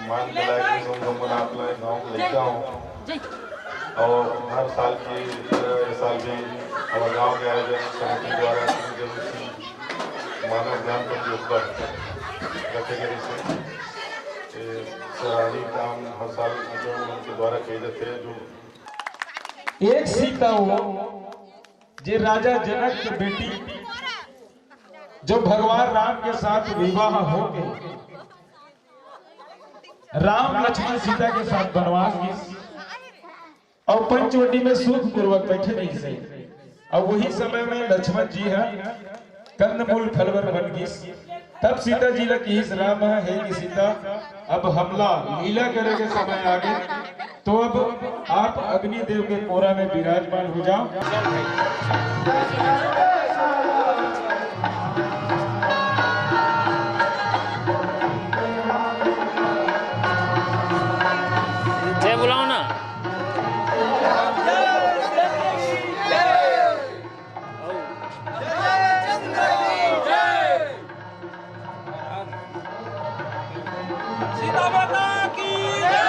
मान के लायक अपना गाँव लेता हूँ और हर साल की इस साल भी हमारे गाँव के आयोजन समिति द्वारा मानव ज्ञान प्रतियोगिता रखे गए से सराहनीय काम हर साल जो उनके द्वारा किए जाते हैं। जो एक सीता हो जे राजा जनक की बेटी जो भगवान राम के साथ विवाह हो गए, राम लक्ष्मण सीता के साथ वनवास गए और पंचवटी में सुख पूर्वक बैठे नहीं से। और वही समय में लक्ष्मण जी है कंदमूल फलवर बन गई। तब सीता जी लगी इस राम है कि सीता अब हमला लीला करे के समय आ गए, तो अब आप अग्निदेव के कोरा में विराजमान हो जाओ। जय बुलाओ ना। सीता माता की जय।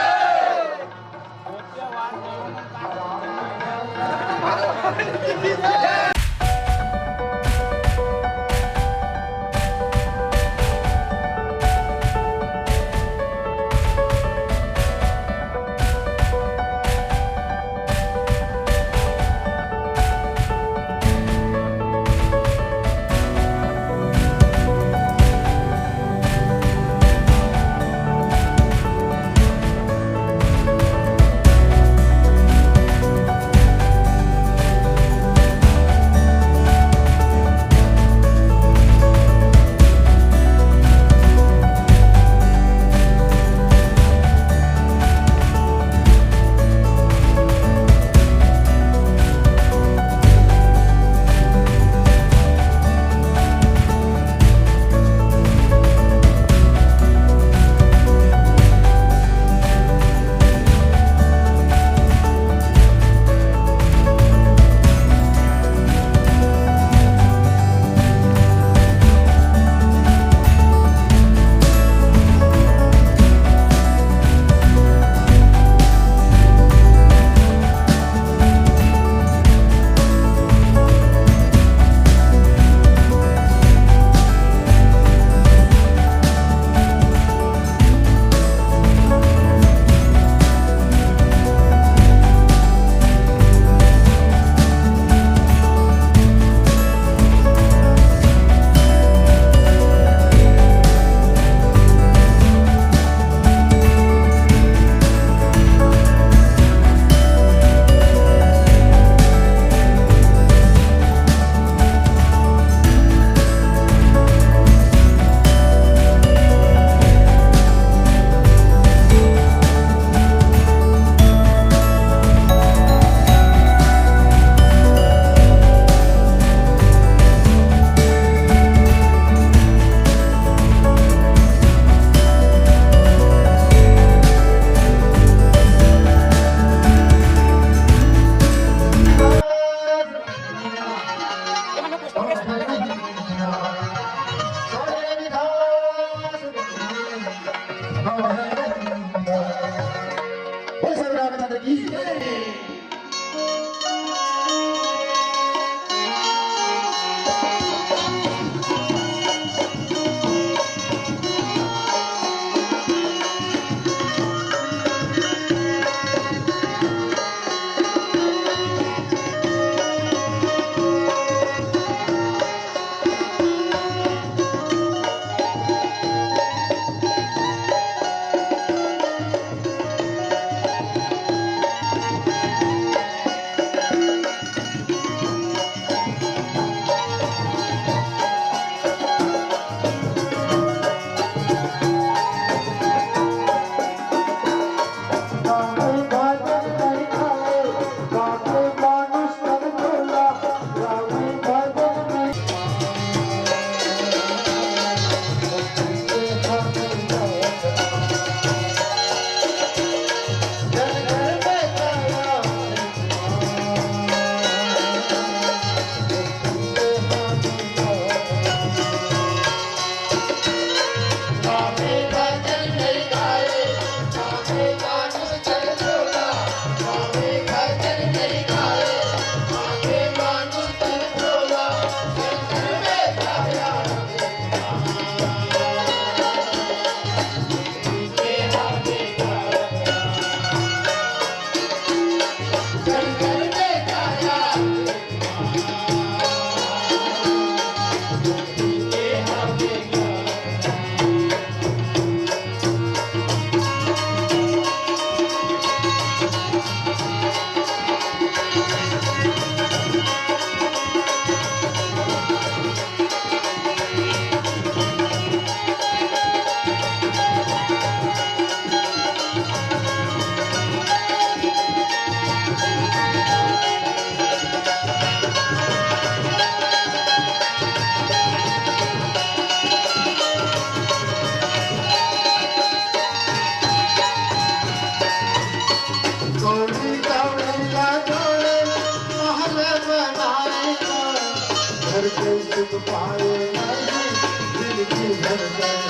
पाए नहीं दिल की धड़कन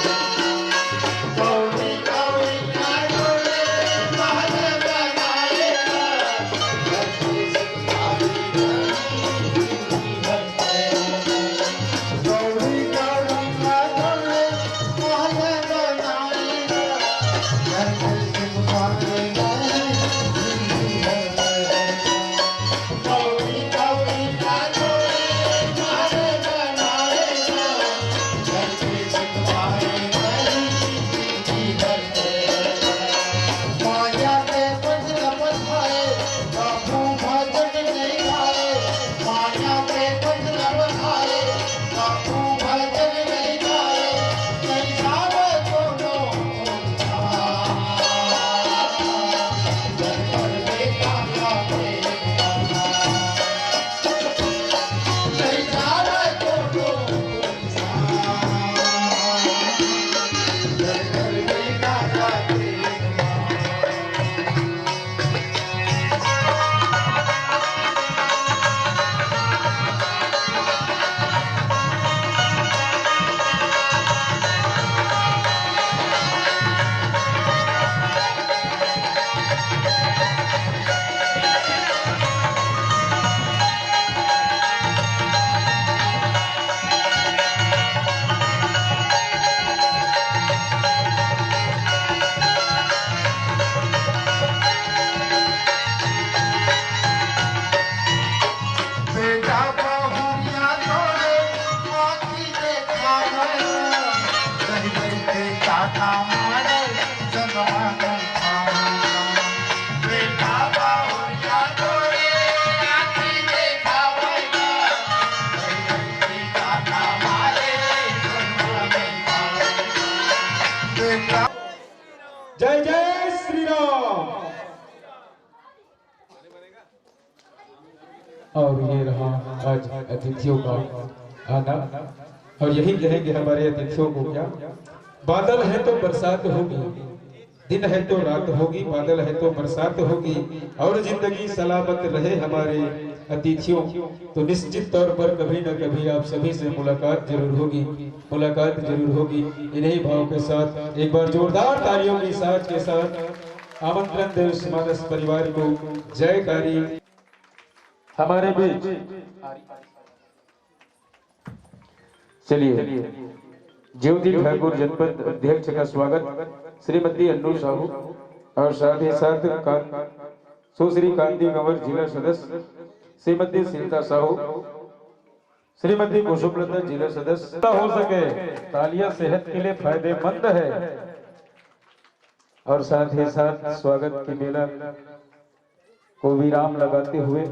कौड़ी कौड़ी जोड़े महल बनाएगा धरती से पाए नहीं दिल की धड़कन कौड़ी कौड़ी जोड़े महल बनाएगा धरती से पाए जय जय श्री राम। और ये रहा आज अतिथियों का आना और यही कहेंगे हमारे अतिथियों को क्या, बादल है तो बरसात होगी, दिन है तो रात होगी, बादल है तो बरसात होगी और जिंदगी सलामत रहे हमारे अतिथियों। तो निश्चित तौर पर कभी न कभी आप सभी से मुलाकात जरूर होगी, मुलाकात जरूर होगी। इन्हीं भाव के साथ एक बार जोरदार तालियों की साथ के साथ आमंत्रण देव मानस परिवार को जयकारी। हमारे बीच चलिए ज्योति ठाकुर जनपद अध्यक्ष का स्वागत श्रीमती अन्नू साहू और साथ ही साथ सुश्री कांति कंवर जिला सदस्य श्रीमती सीता साहू, श्रीमती कुसुमलता जिला सदस्य। हो सके तालियां सेहत के लिए फायदेमंद है। और साथ ही साथ स्वागत की बेला को विराम लगाते हुए